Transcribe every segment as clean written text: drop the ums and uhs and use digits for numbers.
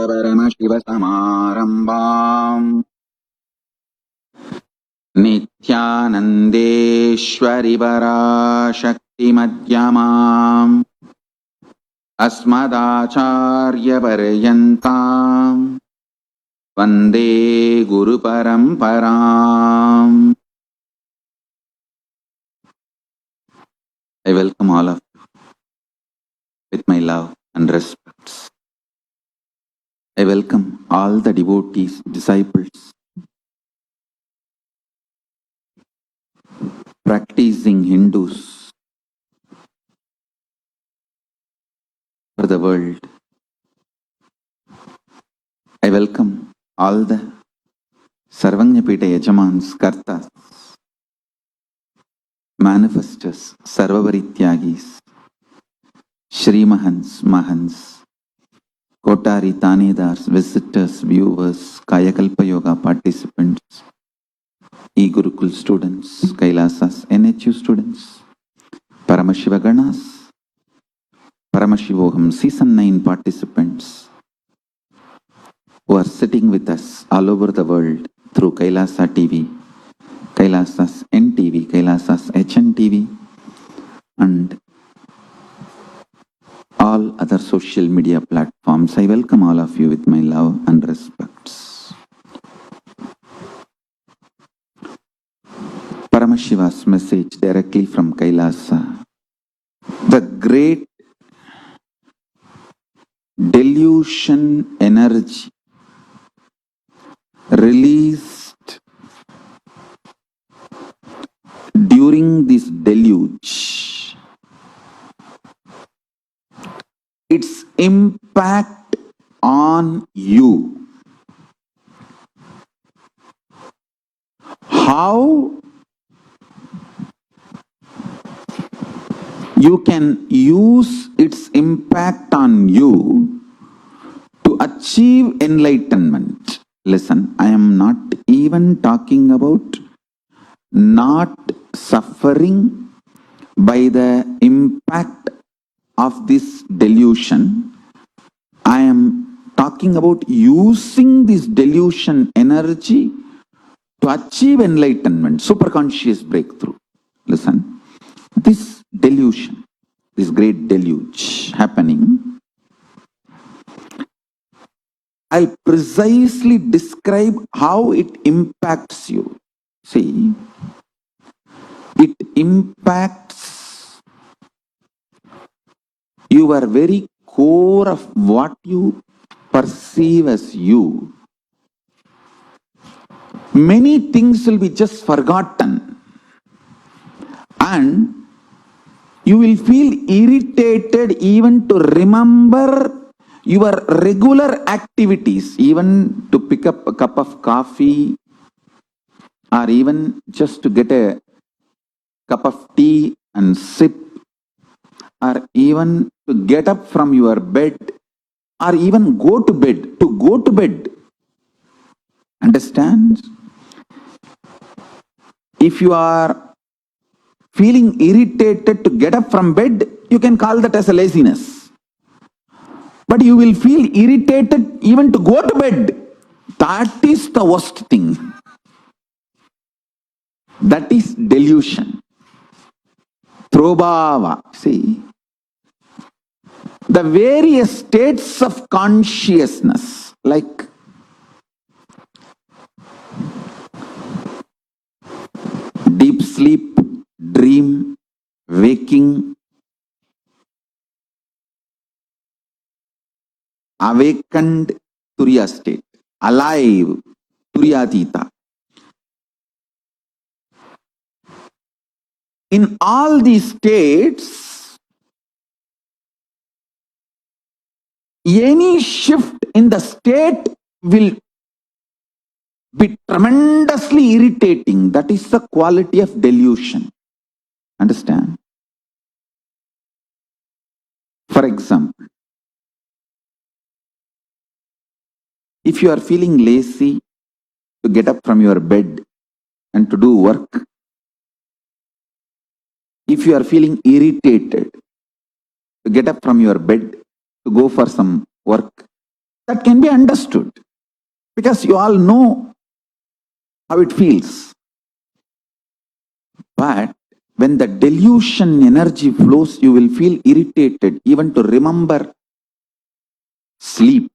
Paramashivoham Nithyanandeshwari Parashakti Madhyamam Asmadacharya Paryantam Vande Guru Paramparam. I welcome all of you with my love and respects. I welcome all the devotees, disciples, practicing Hindus for the world. I welcome all the Sarvanyapita Yajamans, Kartas, Manifestors, Sarvavarityagis, Shri Mahans, Mahans, Kotari Tanedars, visitors, viewers, Kayakalpa Yoga participants, E-Gurukul students, Kailasas, NHU students, Paramashiva Ganas, Paramashivoham Season 9 participants who are sitting with us all over the world through Kailasa TV, Kailasa's NTV, Kailasa's HNTV, and all other social media platforms. I welcome all of you with my love and respects. Paramashiva's message directly from Kailasa. The great delusion energy released during this deluge, its impact on you, how you can use its impact on you to achieve enlightenment. Listen, I am not even talking about not suffering by the impact of this delusion. I am talking about using this delusion energy to achieve enlightenment, superconscious breakthrough. Listen, this delusion, this great deluge happening, I'll precisely describe how it impacts you. See, it impacts your very core of what you perceive as you. Many things will be just forgotten, and you will feel irritated even to remember your regular activities, even to pick up a cup of coffee, or even just to get a cup of tea and sip, or even to get up from your bed, or even go to bed, Understand? If you are feeling irritated to get up from bed, you can call that as a laziness. But you will feel irritated even to go to bed. That is the worst thing. That is delusion. Prabhava. See, the various states of consciousness, like deep sleep, dream, waking, awakened, turiya state, alive, turiyatita. In all these states, any shift in the state will be tremendously irritating. That is the quality of delusion. Understand? For example, if you are feeling lazy to get up from your bed and to do work, if you are feeling irritated to get up from your bed to go for some work, That can be understood because you all know how it feels. But when the delusion energy flows, you will feel irritated even to remember sleep.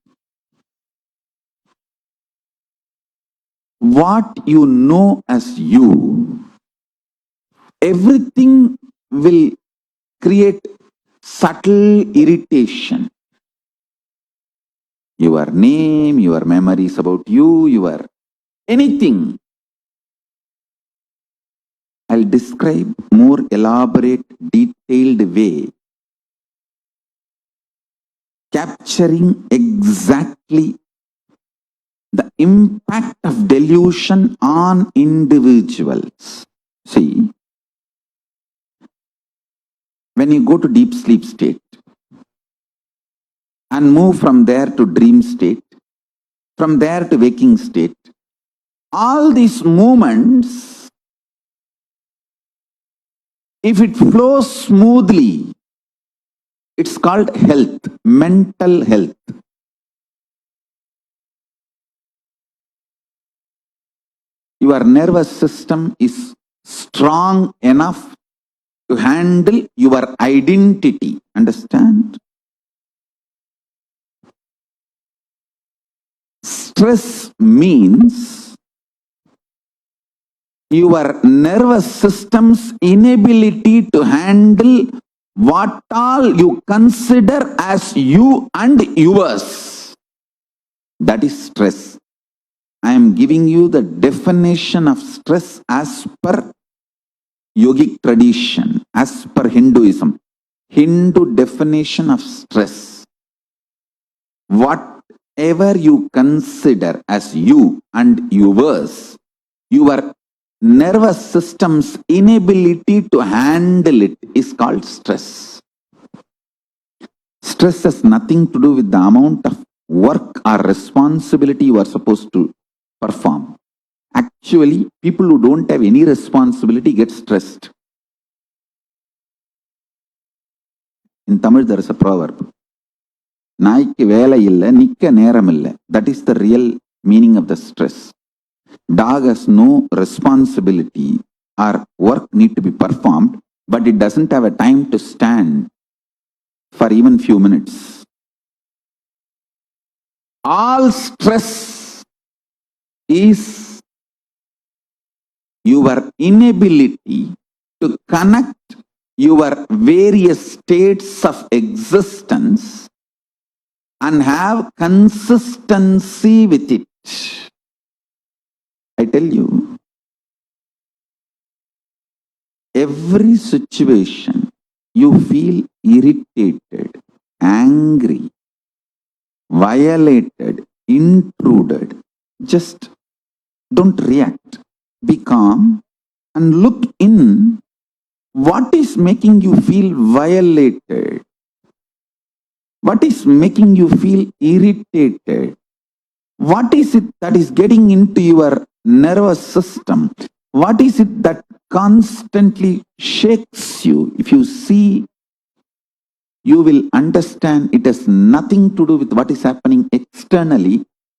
What you know as you, everything will create subtle irritation. Your name, your memories about you, your anything. I'll describe more elaborate, detailed way, capturing exactly the impact of delusion on individuals. See, when you go to deep sleep state and move from there to dream state, from there to waking state, all these movements, if it flows smoothly, it's called health, mental health. Your nervous system is strong enough to handle your identity. Understand? Stress means your nervous system's inability to handle what all you consider as you and yours. That is stress. I am giving you the definition of stress as per yogic tradition, as per Hinduism. Hindu definition of stress. Whatever you consider as you and yours, your nervous system's inability to handle it is called stress. Stress has nothing to do with the amount of work or responsibility you are supposed to perform. Actually, people who don't have any responsibility get stressed. In Tamil, there is a proverb. நாய்க்கு வேலை இல்லை, நிக்க நேரம் இல்லை. That is the real meaning of the stress. Dog has no responsibility or work need to be performed, but it doesn't have a time to stand for even few minutes. All stress is your inability to connect your various states of existence and have consistency with it. I tell you, every situation you feel irritated, angry, violated, intruded, just don't react. Be calm and look in. What is making you feel violated? What is making you feel irritated? What is it that is getting into your nervous system? What is it that constantly shakes you? If you see, you will understand it has nothing to do with what is happening externally.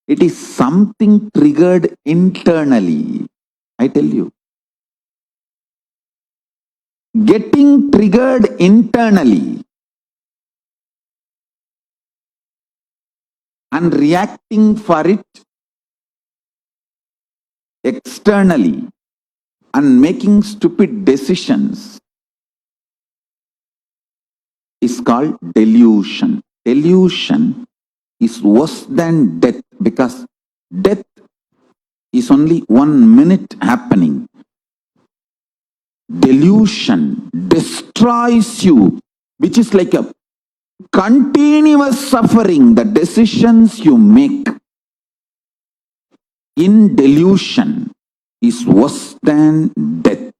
It is something triggered internally. I tell you. Getting triggered internally and reacting for it externally and making stupid decisions is called delusion. Delusion is worse than death because death is only 1 minute happening. Delusion destroys you, which is like a continuous suffering. The decisions you make in delusion is worse than death.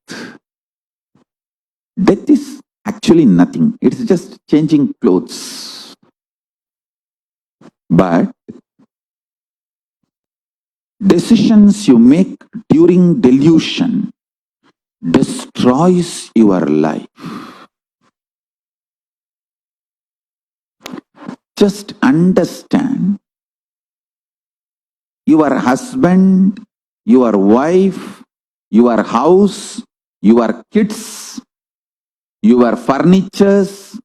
Death is actually nothing. It's just changing clothes. But decisions you make during delusion destroys your life. Just understand your husband, your wife, your house, your kids, your furnitures,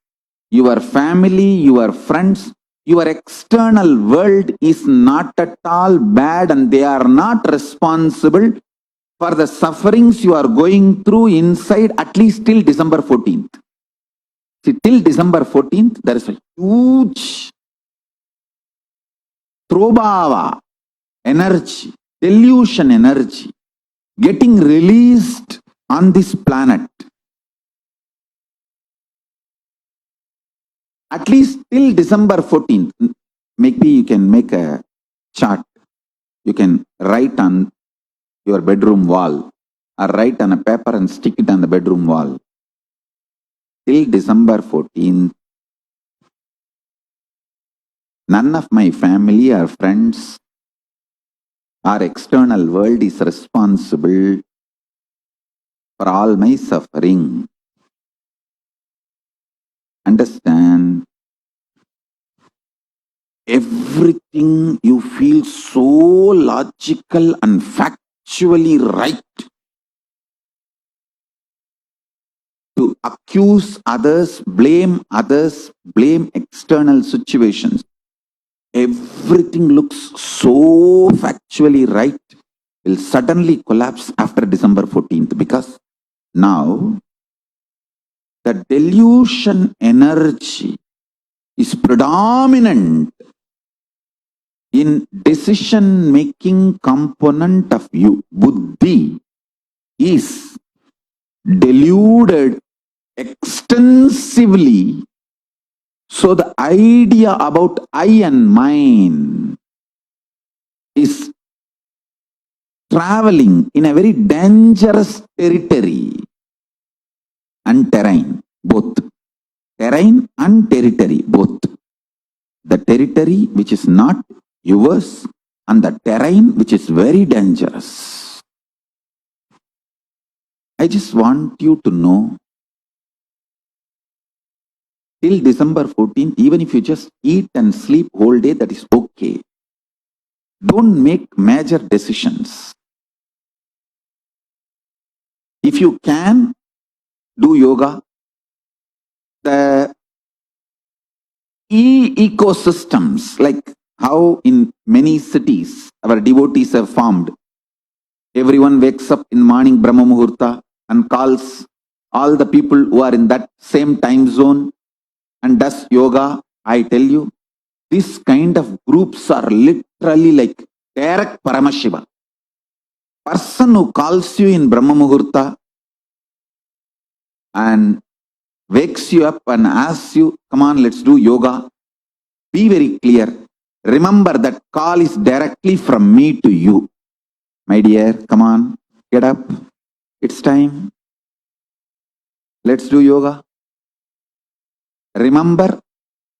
your family, your friends, your external world is not at all bad, and they are not responsible for the sufferings you are going through inside, at least till December 14th. See, till December 14th, there is a huge Trobhava energy, delusion energy getting released on this planet. At least till December 14th. Maybe you can make a chart. You can write on your bedroom wall or write on a paper and stick it on the bedroom wall. Till December 14th, none of my family or friends or external world is responsible for all my suffering. Understand? Everything you feel so logical and factually right to accuse others, blame external situations. Everything looks so factually right will suddenly collapse after December 14th, because now the delusion energy is predominant in decision-making component of you. Buddhi is deluded extensively, so the idea about I and mine is traveling in a very dangerous territory and terrain, both. Terrain and territory, both. The territory which is not yours and the terrain which is very dangerous. I just want you to know, till December 14th, even if you just eat and sleep whole day, that is okay. Don't make major decisions. If you can, do yoga. The ecosystems, like how in many cities our devotees have formed. Everyone wakes up in morning Brahma Muhurta and calls all the people who are in that same time zone and does yoga. I tell you, this kind of groups are literally like direct Paramashiva. Person who calls you in Brahma Muhurta and wakes you up and asks you, come on, let's do yoga. Be very clear. Remember that call is directly from me to you. My dear, come on, get up. It's time. Let's do yoga. Remember,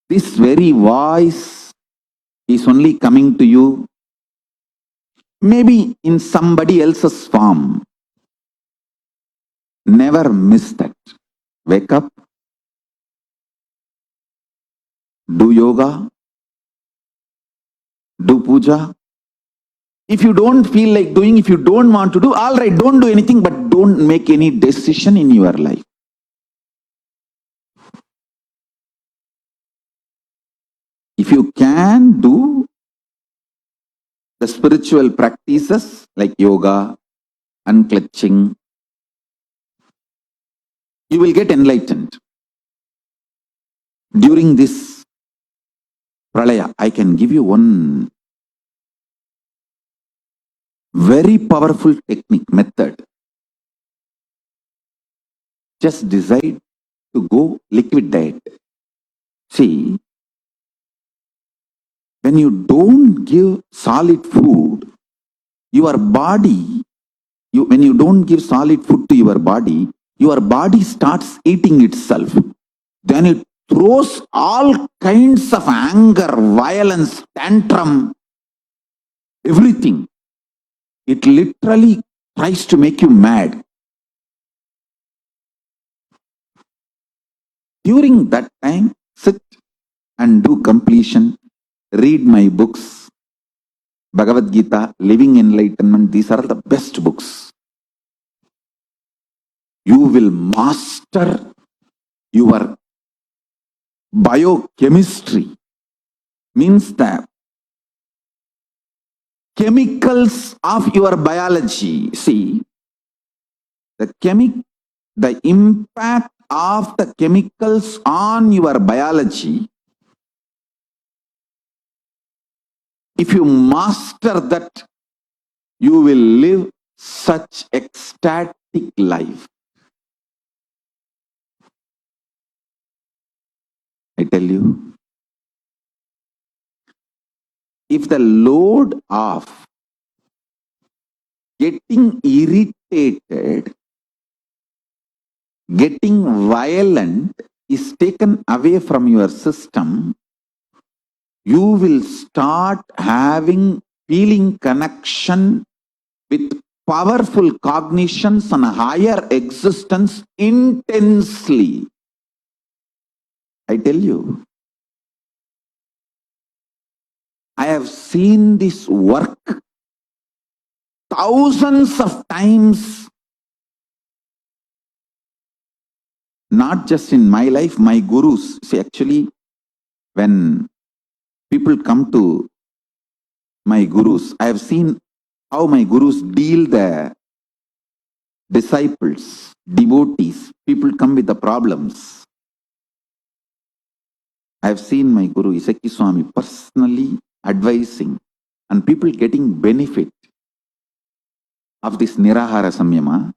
this very voice is only coming to you, maybe in somebody else's form. Never miss that. Wake up, do yoga, do puja. If you don't feel like doing, if you don't want to do, all right, don't do anything, but don't make any decision in your life. If you can do the spiritual practices like yoga, unclutching, you will get enlightened. During this pralaya, I can give you one very powerful technique, method. Just decide to go liquid diet. See, when you don't give solid food, your body, when you don't give solid food to your body starts eating itself. Then it throws all kinds of anger, violence, tantrum, everything. It literally tries to make you mad. During that time, sit and do completion, read my books, Bhagavad Gita, Living Enlightenment, these are the best books. You will master your biochemistry, means the chemicals of your biology. See, the impact of the chemicals on your biology, if you master that, you will live such ecstatic life. I tell you, if the load of getting irritated, getting violent is taken away from your system, you will start feeling connection with powerful cognitions and higher existence intensely. I tell you, I have seen this work thousands of times, not just in my life, my gurus. See, actually, when people come to my gurus, I have seen how my gurus deal the disciples, devotees. People come with the problems. I have seen my Guru Isaki Swami personally advising and people getting benefit of this Nirahara Samyama.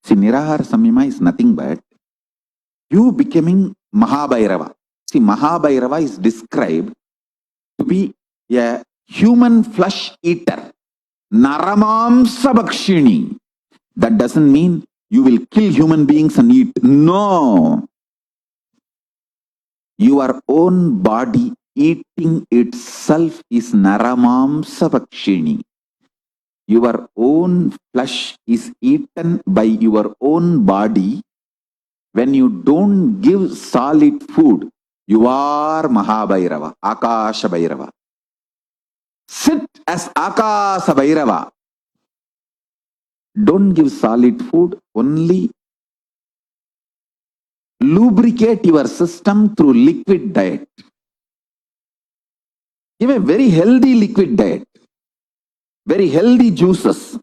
See, Nirahara Samyama is nothing but you becoming Mahabhairava. See, Mahabhairava is described to be a human flesh eater. Naramamsa Bhakshini. That doesn't mean you will kill human beings and eat. No. Your own body eating itself is Naramamsa Bhakshini. Your own flesh is eaten by your own body. When you don't give solid food, you are Mahabhairava, Akasha Bhairava. Sit as Akasha Bhairava. Don't give solid food, only lubricate your system through liquid diet. Give a very healthy liquid diet, very healthy juices,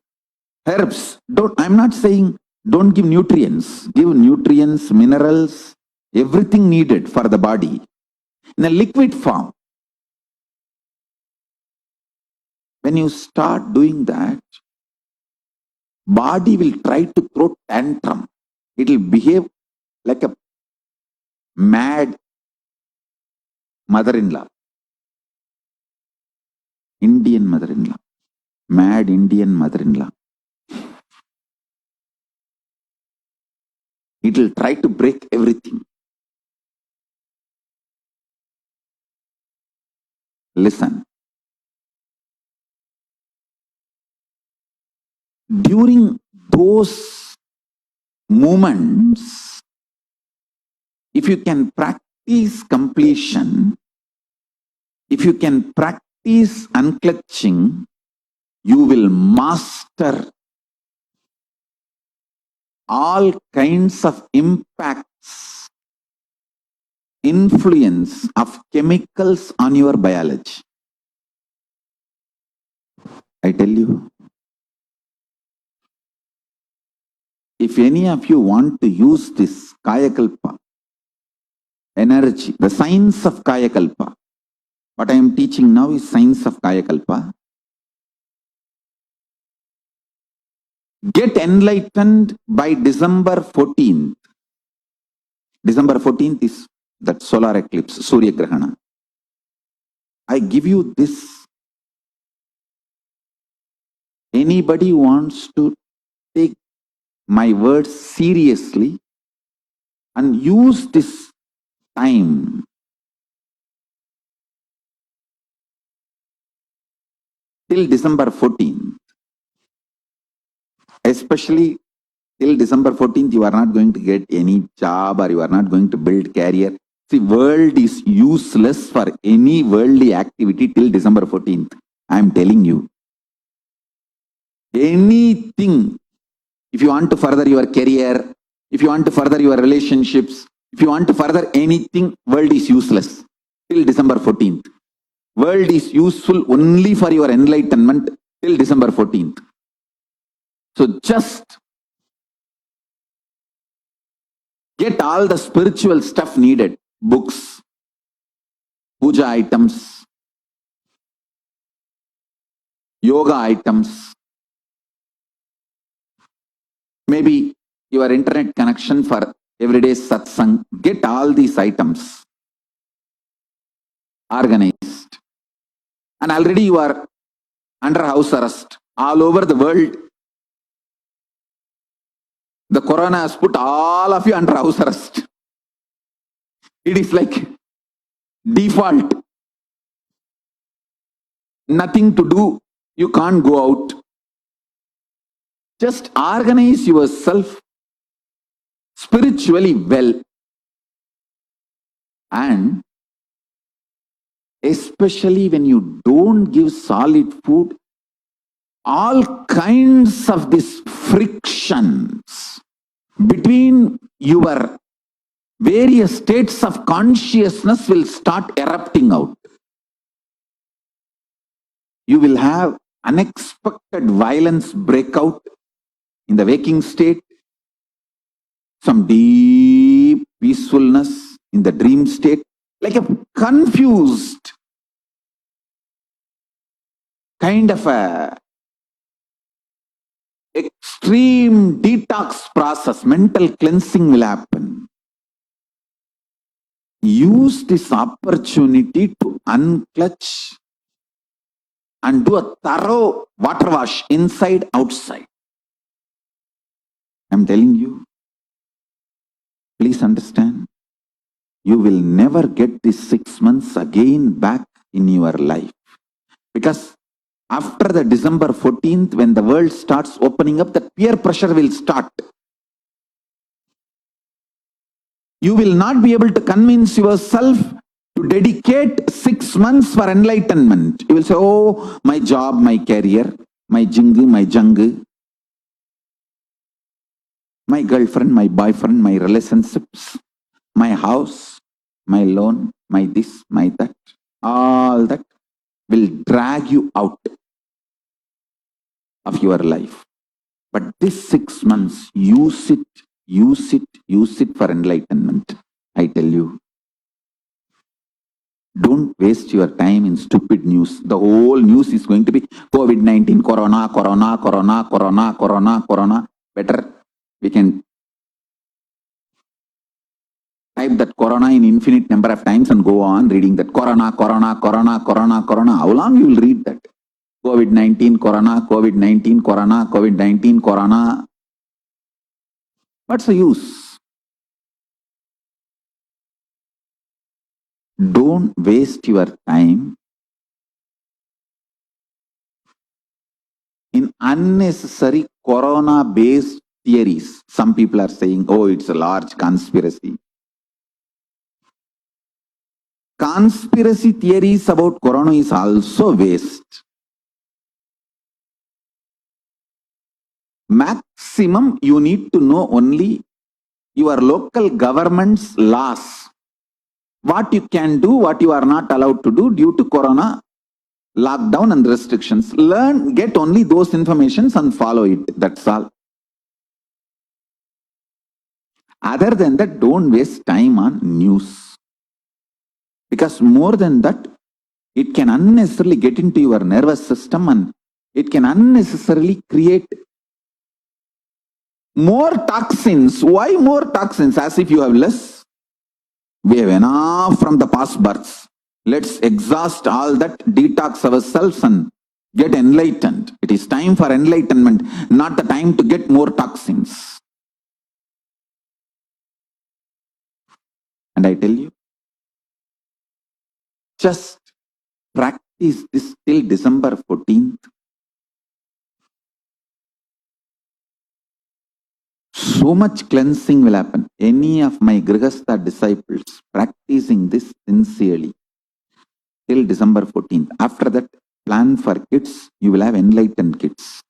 herbs. I'm not saying don't give nutrients. Give nutrients, minerals, everything needed for the body in a liquid form. When you start doing that, body will try to throw tantrum. It will behave like a mad mother-in-law, Indian mother-in-law, mad Indian mother-in-law. It will try to break everything. Listen. During those moments, if you can practice completion, if you can practice unclutching, you will master all kinds of impacts, influence of chemicals on your biology. I tell you, if any of you want to use this Kayakalpa energy, the science of Kayakalpa, what I am teaching now is science of Kayakalpa. Get enlightened by December 14th. December 14th is that solar eclipse, Surya Grahana. I give you this. Anybody wants to take my words seriously and use this time till December 14th. Especially till December 14th, you are not going to get any job or you are not going to build career. See, world is useless for any worldly activity till December 14th. I am telling you. Anything, if you want to further your career, if you want to further your relationships, if you want to further anything, world is useless till December 14th. World is useful only for your enlightenment till December 14th. So just get all the spiritual stuff needed, books, puja items, yoga items, maybe your internet connection for everyday satsang. Get all these items organized. And already you are under house arrest all over the world. The corona has put all of you under house arrest. It is like default. Nothing to do. You can't go out. Just organize yourself spiritually well. And especially when you don't give solid food, all kinds of these frictions between your various states of consciousness will start erupting out. You will have unexpected violence break out in the waking state, some deep peacefulness in the dream state, like a confused kind of a extreme detox process, mental cleansing will happen. Use this opportunity to unclutch and do a thorough water wash inside, outside. I'm telling you, please understand, you will never get these 6 months again back in your life. Because after the December 14th, when the world starts opening up, the peer pressure will start. You will not be able to convince yourself to dedicate 6 months for enlightenment. You will say, oh, my job, my career, my jingu, my jungu, my girlfriend, my boyfriend, my relationships, my house, my loan, my this, my that, all that will drag you out of your life. But this 6 months, use it for enlightenment. I tell you. Don't waste your time in stupid news. The whole news is going to be COVID-19, corona, corona, corona, corona, corona, corona. Better we can type that corona in infinite number of times and go on reading that corona, corona, corona, corona, corona. How long you will read that? COVID-19, corona, COVID-19, corona, COVID-19, corona. What's the use? Don't waste your time in unnecessary corona-based theories. Some people are saying, oh, it's a large conspiracy. Conspiracy theories about corona is also waste. Maximum, you need to know only your local government's laws. What you can do, what you are not allowed to do due to corona, lockdown and restrictions. Learn, get only those informations and follow it. That's all. Other than that, don't waste time on news. Because more than that, it can unnecessarily get into your nervous system and it can unnecessarily create more toxins. Why more toxins? As if you have less. We have enough from the past births. Let's exhaust all that, detox ourselves and get enlightened. It is time for enlightenment, not the time to get more toxins. And I tell you, just practice this till December 14th. So so much cleansing will happen. Any of my Grihastha disciples practicing this sincerely till December 14th. After that, plan for kids. You will have enlightened kids.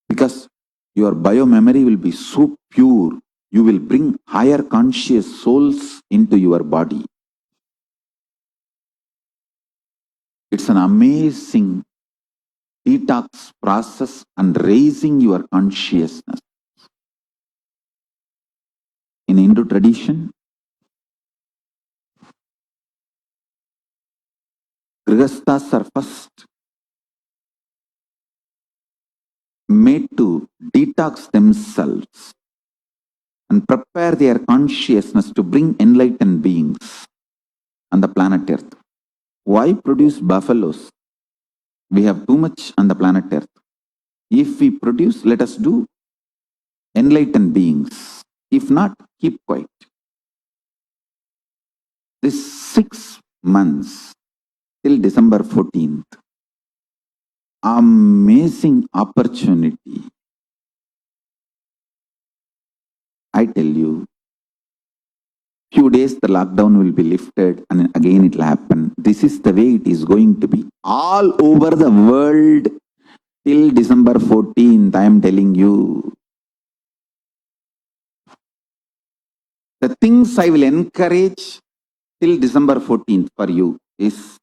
Because your bio-memory will be so pure. You will bring higher conscious souls into your body. It's an amazing detox process and raising your consciousness. In Hindu tradition, Grihasthas are first made to detox themselves and prepare their consciousness to bring enlightened beings on the planet Earth. Why produce buffaloes? We have too much on the planet Earth. If we produce, let us do enlightened beings. If not, keep quiet. This 6 months till December 14th, amazing opportunity. I tell you, few days the lockdown will be lifted and again it will happen. This is the way it is going to be all over the world till December 14th. I am telling you. The things I will encourage till December 14th for you is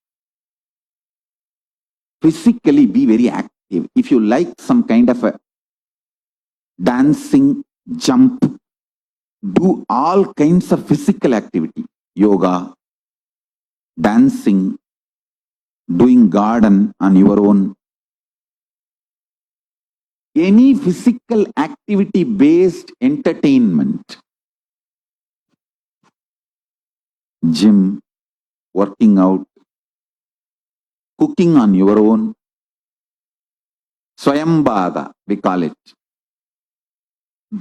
physically be very active. If you like some kind of a dancing, jump, do all kinds of physical activity. Yoga, dancing, doing garden on your own. Any physical activity based entertainment. Gym, working out, cooking on your own. Swayambhaga, we call it.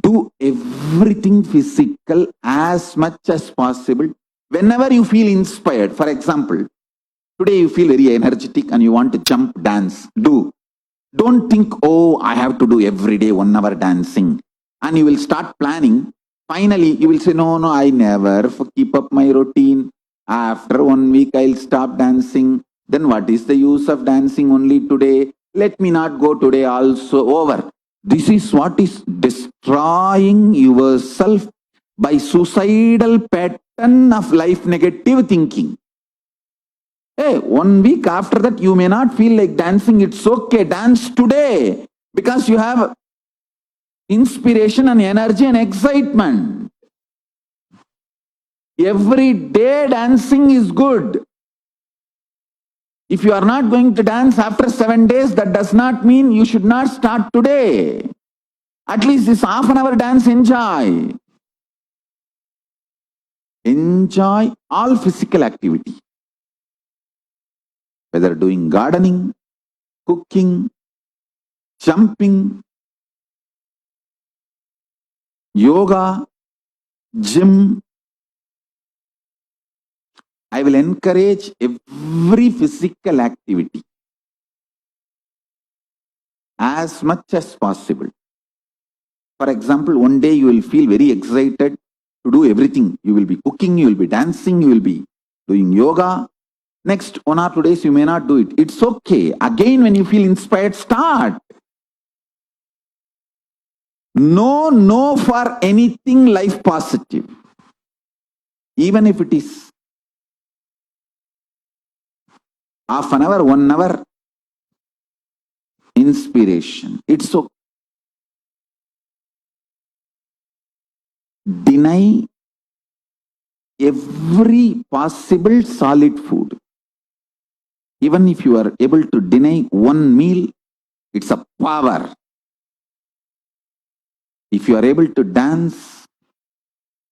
Do everything physical as much as possible. Whenever you feel inspired, for example, today you feel very energetic and you want to jump, dance, do. Don't think, oh, I have to do every day 1 hour dancing. And you will start planning. Finally, you will say, no, I never keep up my routine. After 1 week, I'll stop dancing. Then what is the use of dancing only today? Let me not go today also. Over. This is what is destroying yourself by suicidal pattern of life negative thinking. Hey, 1 week after that, you may not feel like dancing. It's okay. Dance today because you have inspiration and energy and excitement. Every day dancing is good. If you are not going to dance after 7 days, that does not mean you should not start today. At least this half an hour dance, enjoy. Enjoy all physical activity. Whether doing gardening, cooking, jumping, yoga, gym. I will encourage every physical activity as much as possible. For example, 1 day you will feel very excited to do everything. You will be cooking, you will be dancing, you will be doing yoga. Next 1 or 2 days you may not do it. It's okay. Again, when you feel inspired, start. No for anything life positive. Even if it is half an hour, 1 hour inspiration. It's okay. Deny every possible solid food. Even if you are able to deny 1 meal, it's a power. If you are able to dance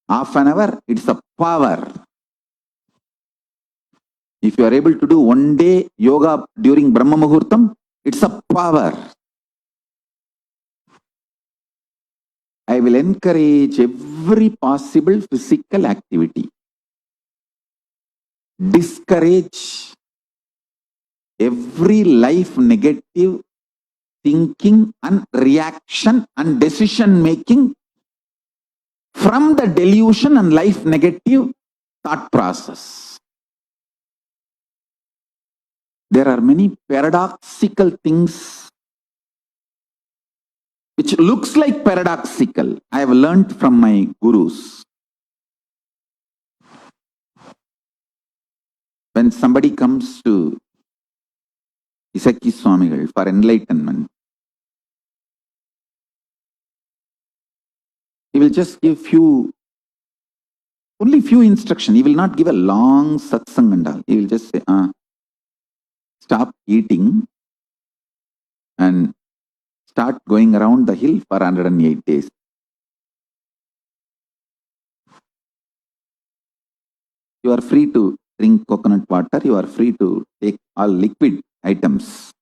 half an hour, it's a power. If you are able to do 1 day yoga during Brahma Muhurtam, it's a power. I will encourage every possible physical activity. Discourage every life negative thinking and reaction and decision making from the delusion and life negative thought process. There are many paradoxical things which looks like paradoxical. I have learnt from my gurus. When somebody comes to Isaki Swamigal for enlightenment, he will just give only few instructions. He will not give a long satsang and all. He will just say, stop eating and start going around the hill for 108 days. You are free to drink coconut water. You are free to take all liquid items,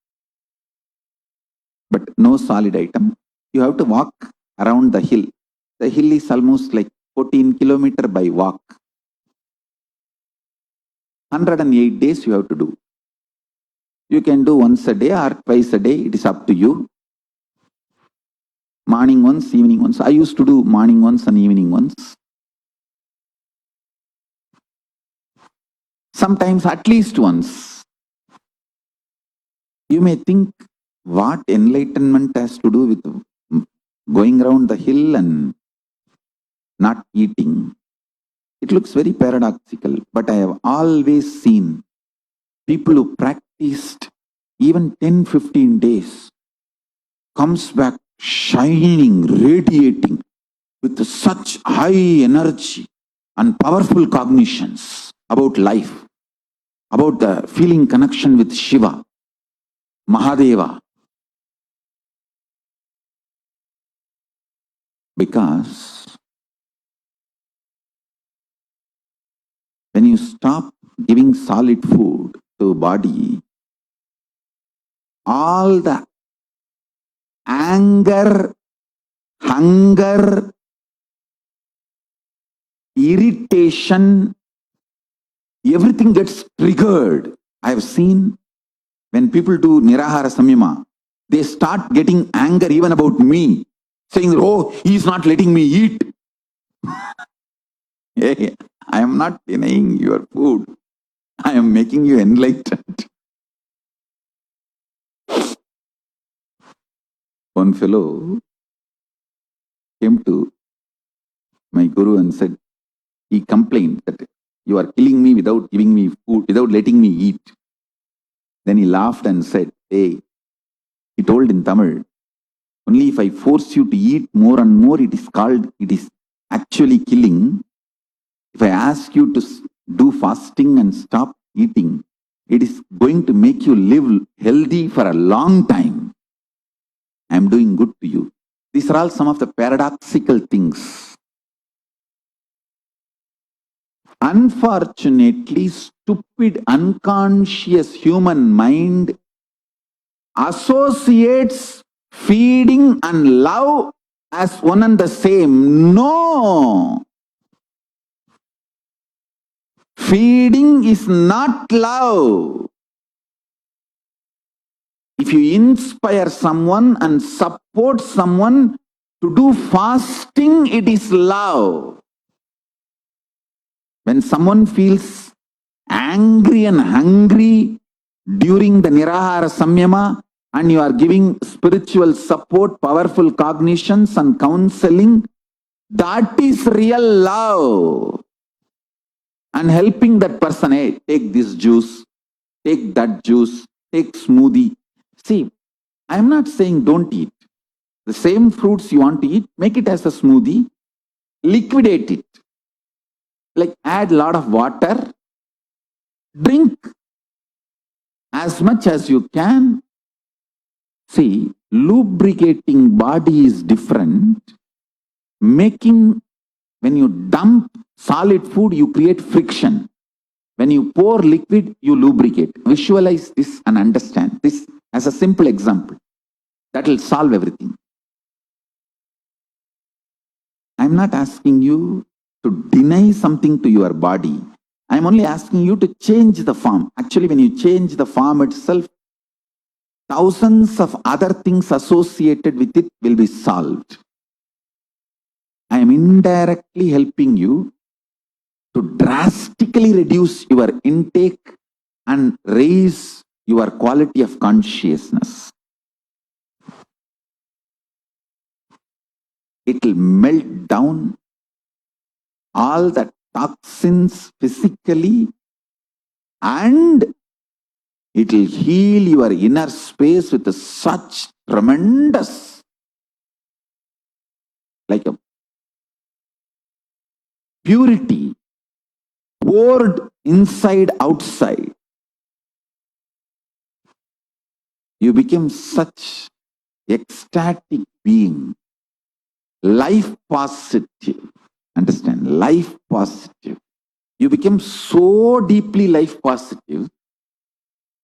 but no solid item. You have to walk around the hill. The hill is almost like 14 kilometers by walk. 108 days you have to do. You can do once a day or twice a day. It is up to you. Morning once, evening once. I used to do morning once and evening once. Sometimes at least once. You may think what enlightenment has to do with going around the hill and not eating. It looks very paradoxical, but I have always seen people who practiced even 10-15 days comes back shining, radiating with such high energy and powerful cognitions about life, about the feeling connection with Shiva, Mahadeva. Because when you stop giving solid food to body, all the anger, hunger, irritation, everything gets triggered. I have seen when people do Nirahara Samyama, they start getting anger even about me, saying, oh, he is not letting me eat. Hey, I am not denying your food. I am making you enlightened. One fellow came to my guru and said, he complained that you are killing me without giving me food, without letting me eat. Then he laughed and said, hey, he told in Tamil, only if I force you to eat more and more, it is actually killing. If I ask you to do fasting and stop eating, it is going to make you live healthy for a long time. I am doing good to you. These are all some of the paradoxical things. Unfortunately, stupid, unconscious human mind associates feeding and love as one and the same. No! Feeding is not love. If you inspire someone and support someone to do fasting, it is love. When someone feels angry and hungry during the Nirahara Samyama and you are giving spiritual support, powerful cognitions and counseling, that is real love. And helping that person, hey, take this juice, take that juice, take smoothie. See, I am not saying don't eat. The same fruits you want to eat, make it as a smoothie, liquidate it. Like add a lot of water, drink as much as you can. See, lubricating body is different. When you dump solid food, you create friction. When you pour liquid, you lubricate. Visualize this and understand this as a simple example. That will solve everything. I am not asking you to deny something to your body. I am only asking you to change the form. Actually, when you change the form itself, thousands of other things associated with it will be solved. I am indirectly helping you to drastically reduce your intake and raise your quality of consciousness. It will melt down all the toxins physically, and it will heal your inner space with such tremendous, like a purity poured inside outside. You become such ecstatic being, life positive. Understand? Life positive. You become so deeply life positive.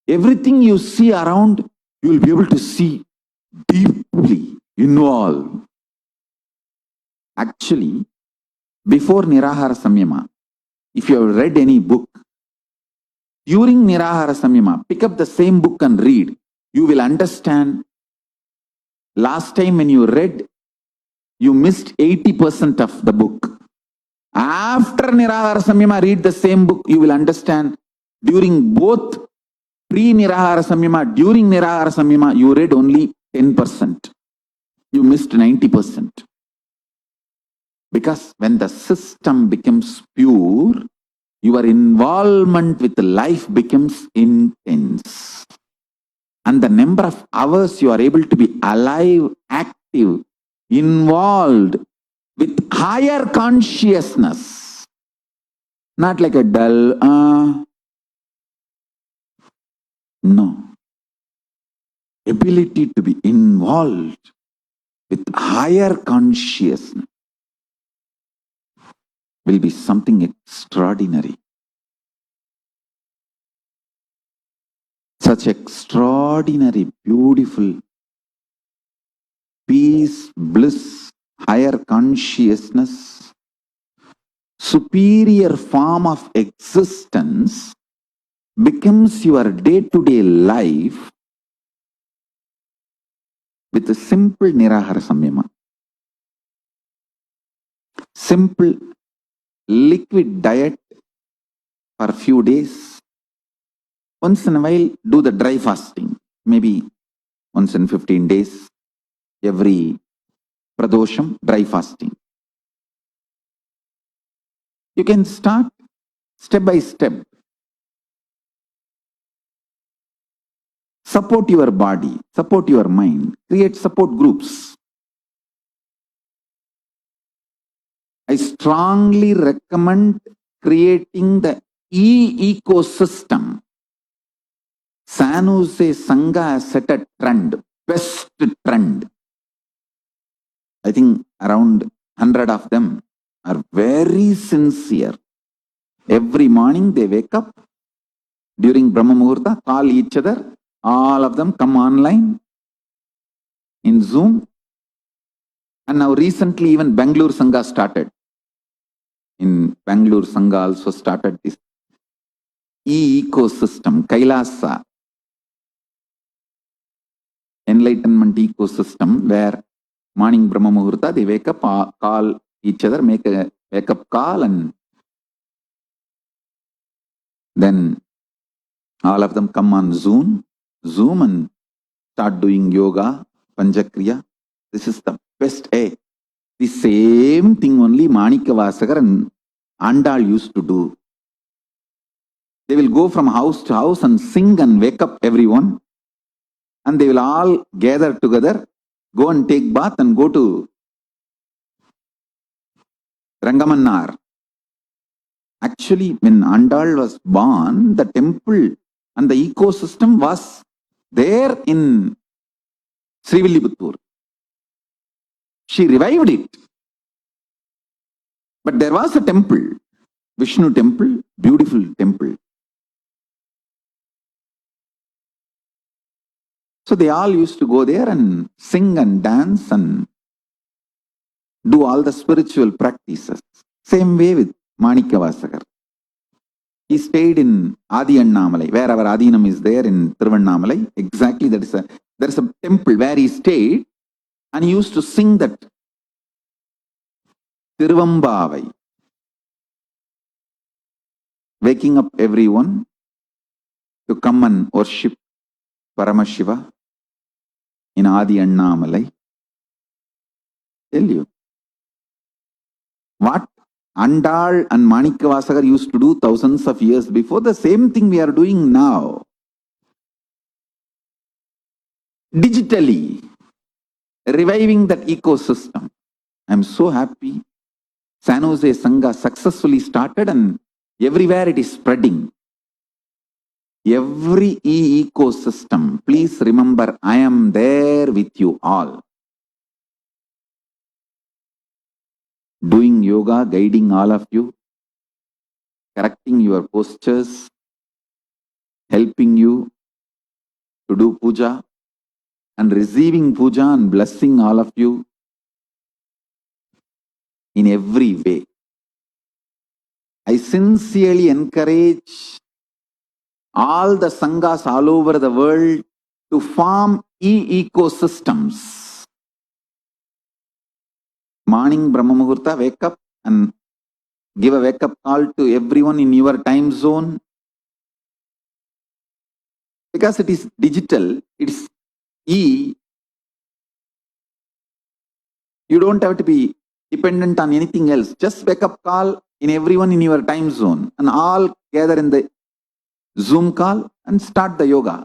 Everything you see around, you will be able to see deeply involved. Actually, before Nirahara Samyama, if you have read any book, during Nirahara Samyama, pick up the same book and read. You will understand. Last time when you read, you missed 80% of the book. After Nirahara Samyama, read the same book, you will understand. During both pre-Nirahara Samyama, during Nirahara Samyama, you read only 10%. You missed 90%. Because when the system becomes pure, your involvement with life becomes intense. And the number of hours you are able to be alive, active, involved with higher consciousness. Not like a dull, no. Ability to be involved with higher consciousness will be something extraordinary. Such extraordinary, beautiful peace, bliss, higher consciousness, superior form of existence becomes your day-to-day life with a simple Nirahara Samyama. Simple liquid diet for a few days. Once in a while, do the dry fasting. Maybe once in 15 days, every pradosham, dry fasting. You can start step by step. Support your body, support your mind, create support groups. I strongly recommend creating the e-ecosystem. San Jose Sangha has set a trend, best trend. I think around 100 of them are very sincere. Every morning they wake up, during Brahma Muhurta, call each other, all of them come online in Zoom. And now recently even Bangalore Sangha started. In Bangalore Sangha also started this e-ecosystem, Kailasa, enlightenment ecosystem, where morning Brahma Muhurta, they wake up, call each other, make a wake-up call, and then all of them come on Zoom and start doing yoga, Panchakriya. This is the best. The same thing only Manikavasagar and Andal used to do. They will go from house to house and sing and wake up everyone. And they will all gather together, go and take bath and go to Rangamannar. Actually, when Andal was born, the temple and the ecosystem was there in Srivilliputturu. She revived it. But there was a temple, Vishnu temple, beautiful temple. So they all used to go there and sing and dance and do all the spiritual practices. Same way with Manikavasagar. He stayed in Adi Annamalai, where our Adinam is there in Thiruvannamalai. Exactly, there is a temple where he stayed, and he used to sing that Tiruvambavai. Waking up everyone to come and worship Paramashiva in Adi Annamalai. Tell you. What Andal and Manikavasagar used to do thousands of years before, the same thing we are doing now. Digitally, reviving that ecosystem. I'm so happy. San Jose Sangha successfully started and everywhere it is spreading. Every ecosystem, please remember, I am there with you all. Doing yoga, guiding all of you, correcting your postures, helping you to do puja, and receiving puja and blessing all of you in every way. I sincerely encourage all the sanghas all over the world to form ecosystems. Morning Brahma Muhurta, wake up and give a wake up call to everyone in your time zone. Because it is digital, it's E. You don't have to be dependent on anything else. Just wake up call in everyone in your time zone and all gather in the Zoom call and start the yoga.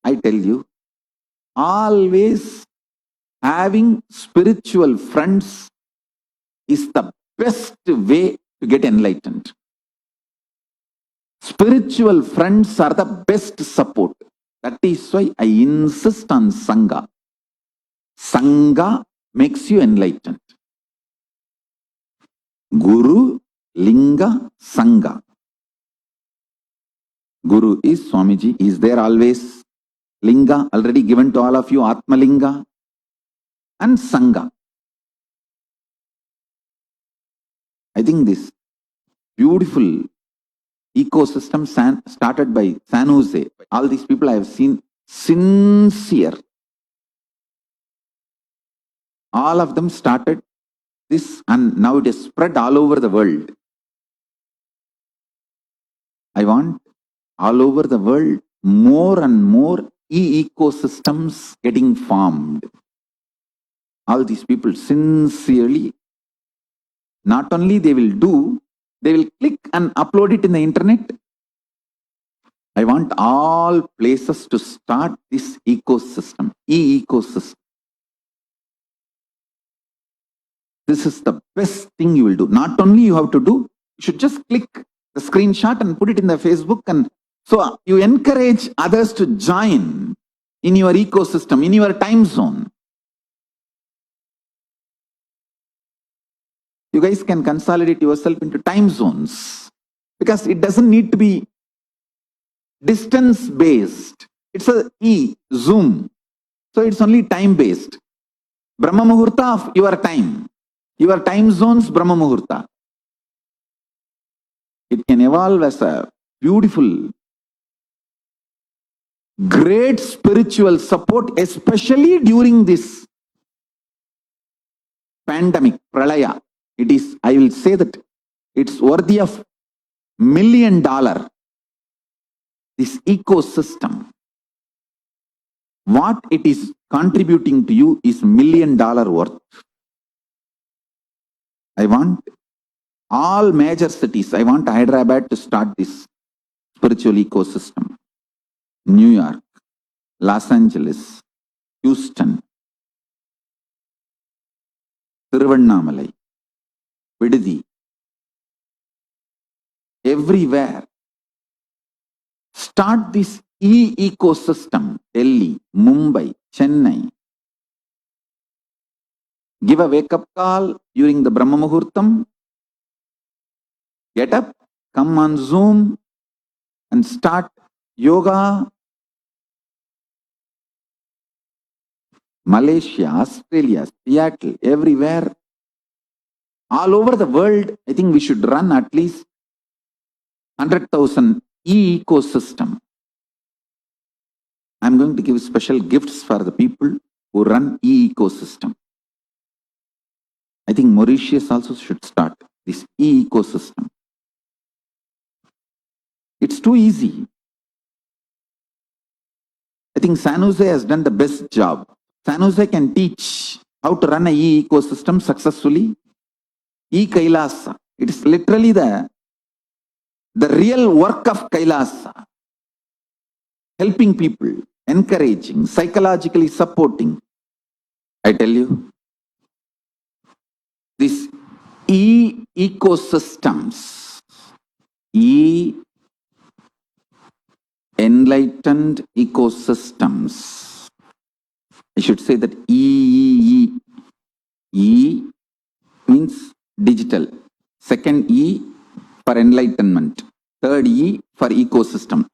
I tell you, always having spiritual friends is the best way to get enlightened. Spiritual friends are the best support. That is why I insist on Sangha. Sangha makes you enlightened. Guru, Linga, Sangha. Guru is Swamiji, he is there always. Linga, already given to all of you, Atma Linga. And Sangha. I think this beautiful ecosystem started by San Jose. All these people I have seen sincere. All of them started this and now it is spread all over the world. I want all over the world more and more ecosystems getting formed. All these people sincerely, not only they will do, they will click and upload it in the internet. I want all places to start this ecosystem, ecosystem. This is the best thing you will do. Not only you have to do, you should just click the screenshot and put it in the Facebook, and so you encourage others to join in your ecosystem, in your time zone. You guys can consolidate yourself into time zones because it doesn't need to be distance based. It's a Zoom. So it's only time based. Brahma Muhurta of your time zones, Brahma Muhurta. It can evolve as a beautiful, great spiritual support, especially during this pandemic, Pralaya. It is, I will say that it's worthy of $1 million. This ecosystem, what it is contributing to you is $1 million worth. I want all major cities, I want Hyderabad to start this spiritual ecosystem. New York, Los Angeles, Houston, Tiruvannamalai, Vididi, everywhere. Start this ecosystem. Delhi, Mumbai, Chennai. Give a wake-up call during the Brahma Muhurtam. Get up, come on Zoom and start yoga. Malaysia, Australia, Seattle, everywhere. All over the world, I think we should run at least 100,000 ecosystem. I'm going to give special gifts for the people who run ecosystem. I think Mauritius also should start this e-ecosystem. It's too easy. I think San Jose has done the best job. San Jose can teach how to run an e-ecosystem successfully. E-Kailasa. It is literally the real work of Kailasa. Helping people, encouraging, psychologically supporting. I tell you, these e-ecosystems, enlightened ecosystems. I should say that E means digital. Second E for enlightenment. Third E for ecosystem.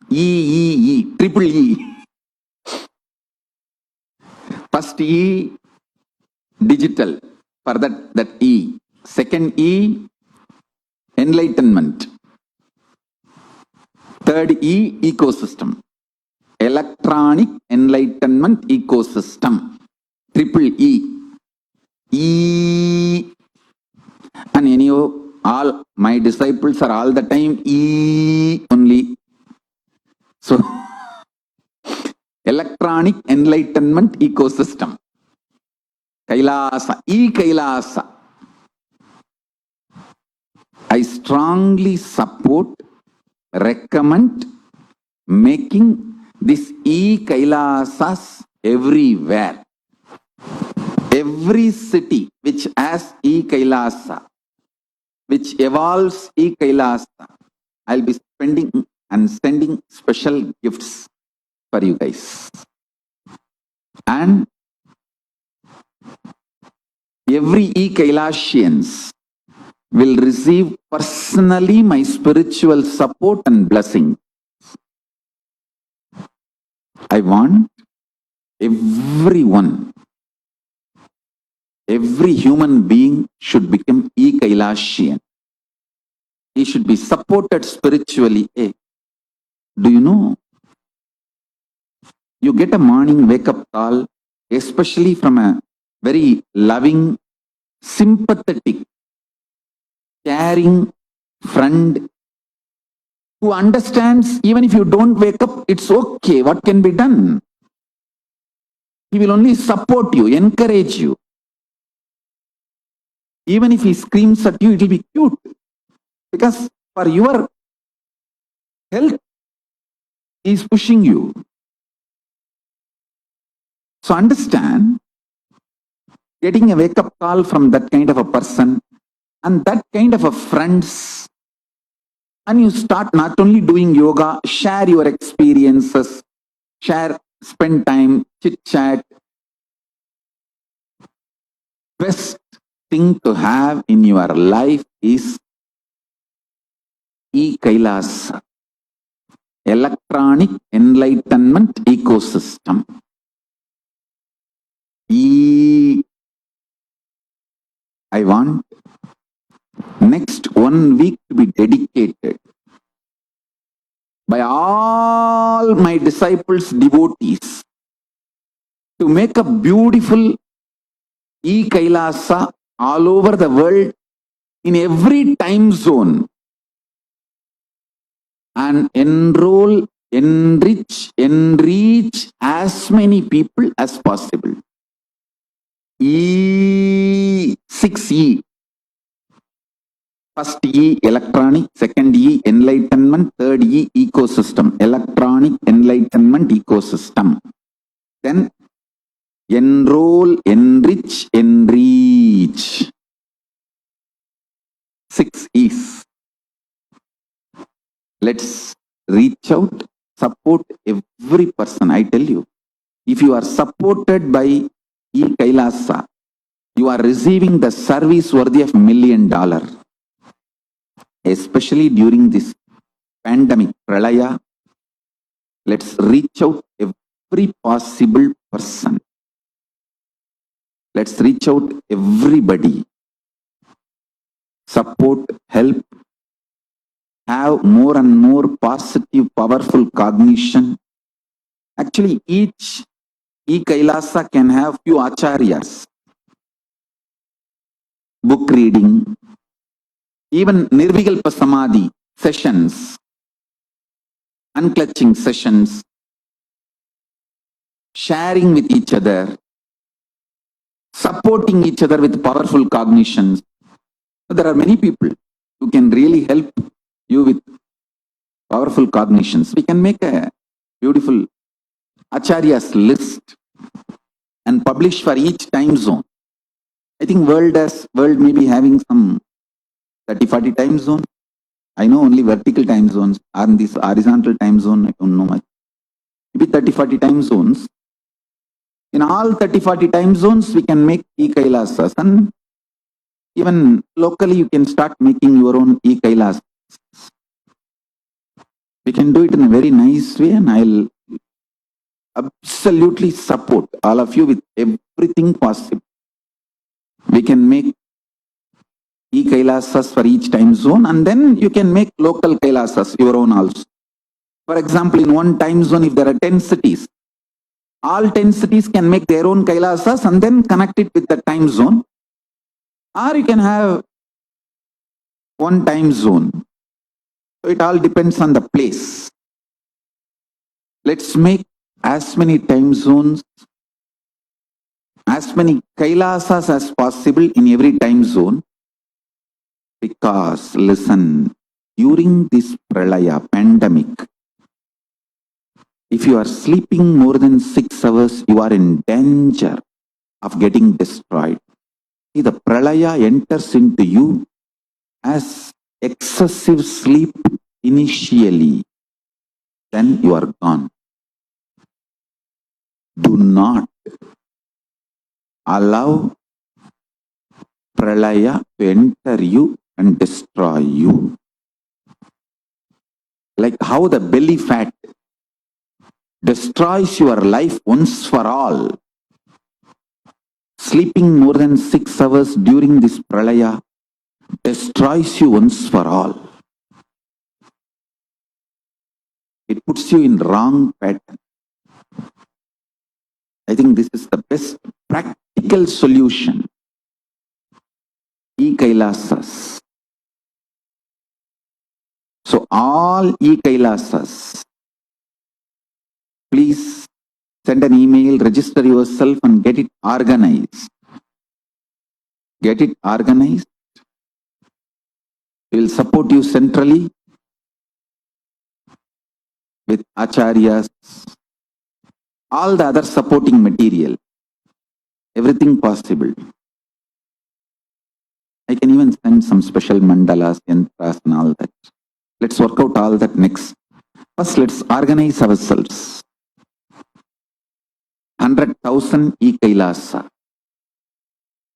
Triple E. First E, digital, for that E. Second E, enlightenment. Third E, ecosystem. Electronic enlightenment ecosystem. Triple E. And anyhow, all my disciples are all the time E only. So, electronic enlightenment ecosystem. Kailasa, Kailasa. I strongly support, recommend making this Kailasas everywhere. Every city which has Kailasa, which evolves Kailasa, I'll be spending and sending special gifts for you guys. And every Kailasians will receive personally my spiritual support and blessing. I want everyone, every human being should become Kailasian. He should be supported spiritually. Hey, do you know? You get a morning wake-up call, especially from a very loving, sympathetic, caring friend who understands even if you don't wake up, it's okay. What can be done? He will only support you, encourage you. Even if he screams at you, it will be cute. Because for your health, he is pushing you. So understand, getting a wake-up call from that kind of a person and that kind of a friends, and you start not only doing yoga, share your experiences, spend time, chit-chat. Best thing to have in your life is Kailasa, electronic enlightenment ecosystem. I want next 1 week to be dedicated by all my disciples, devotees, to make a beautiful Kailasa all over the world in every time zone and enroll, enrich as many people as possible. 6E. First E, electronic. Second E, enlightenment. Third E, ecosystem. Electronic enlightenment ecosystem. Then enroll, enrich. 6 E's. Let's reach out, support every person. I tell you, if you are supported by Kailasa, you are receiving the service worthy of $1 million. Especially during this pandemic, Pralaya, let's reach out every possible person. Let's reach out everybody. Support, help, have more and more positive, powerful cognition. Actually, each Kailasa can have few acharyas. book reading, even Nirvikalpa Samadhi sessions, unclutching sessions, sharing with each other, supporting each other with powerful cognitions. There are many people who can really help you with powerful cognitions. We can make a beautiful Acharya's list and publish for each time zone. I think world may be having some 30-40 time zone. I know only vertical time zones. On this horizontal time zone, I don't know much. Maybe 30-40 time zones. In all 30-40 time zones, we can make e-Kailasas. And even locally, you can start making your own e-Kailasas. We can do it in a very nice way, and I'll absolutely support all of you with everything possible. We can make e-Kailasas for each time zone, and then you can make local Kailasas, your own also. For example, in one time zone, if there are 10 cities, all 10 cities can make their own Kailasas and then connect it with the time zone. Or you can have one time zone. So it all depends on the place. Let's make as many time zones, as many Kailasas as possible in every time zone. Because, listen, during this Pralaya pandemic, if you are sleeping more than 6 hours, you are in danger of getting destroyed. See, the Pralaya enters into you as excessive sleep initially, then you are gone. Do not allow Pralaya to enter you and destroy you. Like how the belly fat destroys your life once for all. Sleeping more than 6 hours during this Pralaya destroys you once for all. It puts you in wrong pattern. I think this is the best practical solution. E-Kailasas. So all e-Kailasas, please send an email, register yourself and get it organized. Get it organized. We will support you centrally with acharyas, all the other supporting material, everything possible. I can even send some special mandalas, yantras and all that. Let's work out all that next. First, let's organize ourselves. 100,000 e-Kailasa,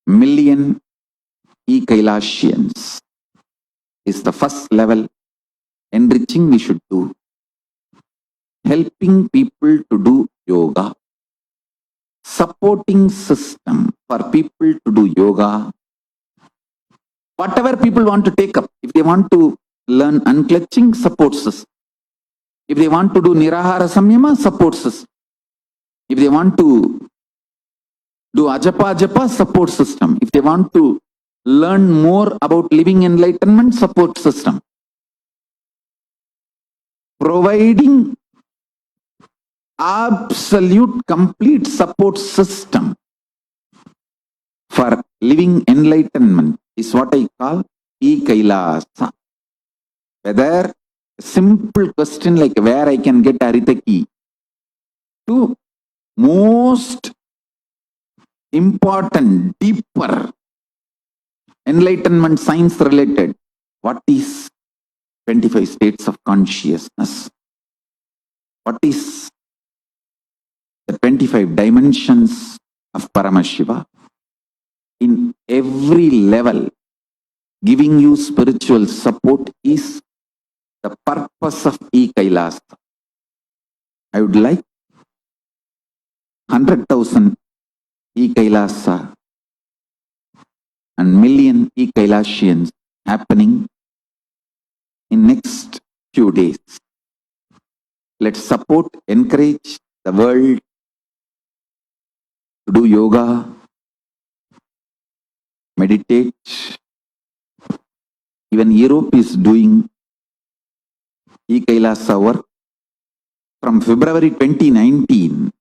million e-Kailasians is the first level. Enriching we should do. Helping people to do yoga. Supporting system for people to do yoga. Whatever people want to take up. If they want to learn unclutching, support system. If they want to do Nirahara Samyama, support system. If they want to do Ajapa Japa, support system. If they want to learn more about living enlightenment, support system. Providing absolute complete support system for living enlightenment is what I call e-Kailasa. Whether a simple question like where I can get Aritaki to most important, deeper enlightenment science related. What is 25 states of consciousness? What is the 25 dimensions of Paramashiva? In every level, giving you spiritual support is the purpose of e-Kailasa. I would like 100,000 e-Kailasa and million e-Kailasians happening in next few days. Let's support, encourage the world to do yoga, meditate. Even Europe is doing Kailasa work from February 2019.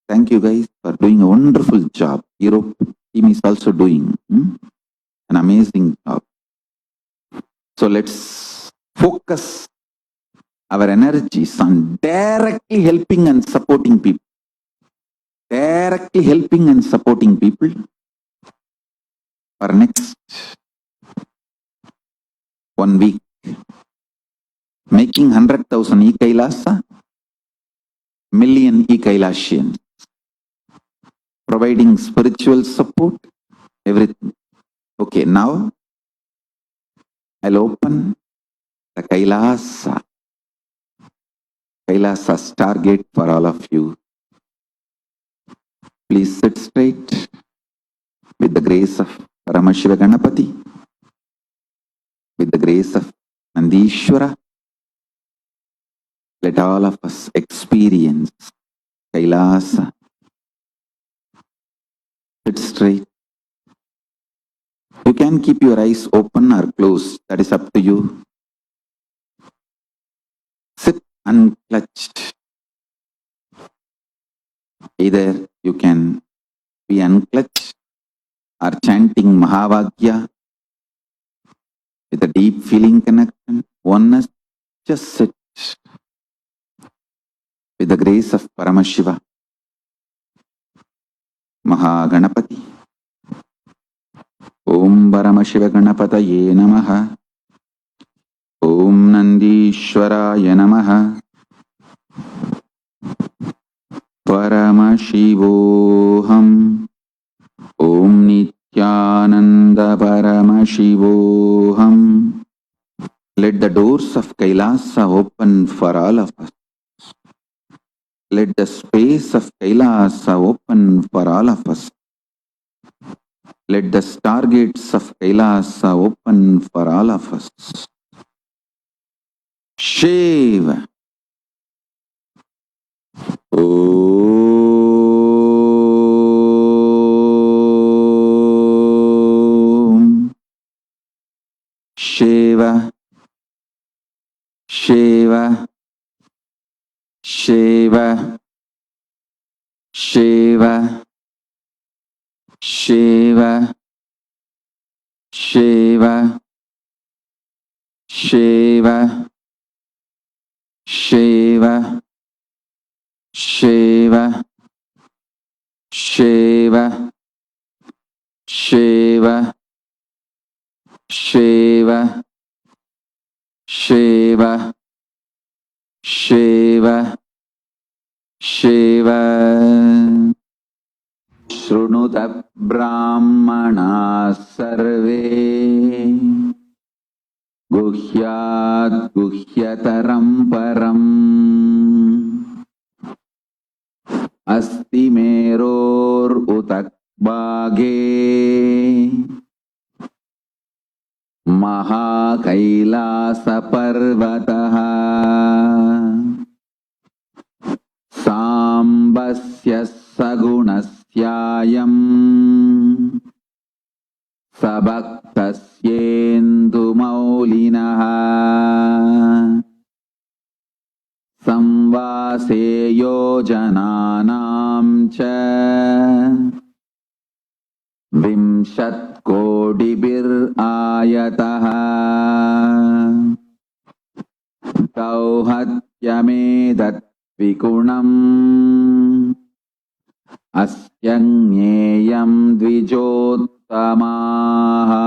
Thank you guys for doing a wonderful job. Europe team is also doing an amazing job. So let's focus our energies on directly helping and supporting people. Directly helping and supporting people for next 1 week. Making 100,000 Kailasa, million Kailasians. Providing spiritual support, everything. Okay, now I'll open the Kailasa. Kailasa Stargate for all of you. Please sit straight with the grace of Paramashiva Ganapati, with the grace of Nandishwara. Let all of us experience Kailasa. Sit straight. You can keep your eyes open or closed. That is up to you. Sit unclutched. Either you can be unclutched or chanting Mahavagya with a deep feeling connection. Oneness, just sit with the grace of Paramashiva. Mahaganapati. Om Paramashiva Ganapataye Namaha. Om Nandishwaraya Namaha. Paramashivoham. Om Nithyananda Paramashivoham. Let the doors of Kailasa open for all of us. Let the space of Kailasa open for all of us. Let the stargates of Kailasa open for all of us. Shiva. Om. Shiva. Shiva. Shiva. Shiva. Shiva. Shiva. Shiva. Shiva. Shiva. Shiva. Shiva. Shiva. Shiva. Shiva. Shiva. Shrunuta Brahmana Sarve Guhyat Guhyataram Param Asti Meror Utak Bhage Maha Kailasa Parvataha Sambasya Sagunasyayam Sabaktasyendu Maulinaha Samvase Yojananam Cha Vimshat Kodibir Ayataha Tauhatyamedat Vikunam Asyanyeyam Dvijottamaha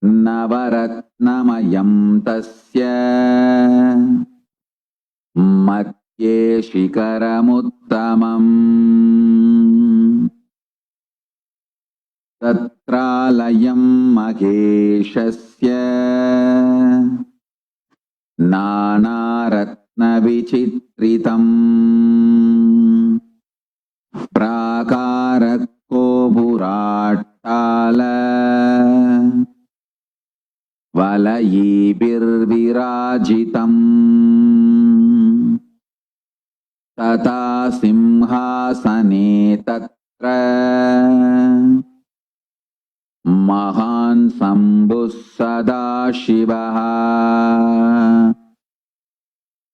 Navaratnamayam Tasya Matye Shikaramuttamam Tatralayam Maheshasya Nanaratna Vichitritam Prakarako Buratala Valayibir Virajitam Tata Simhasane Tatra Mahan Sambhu Sadashivaha.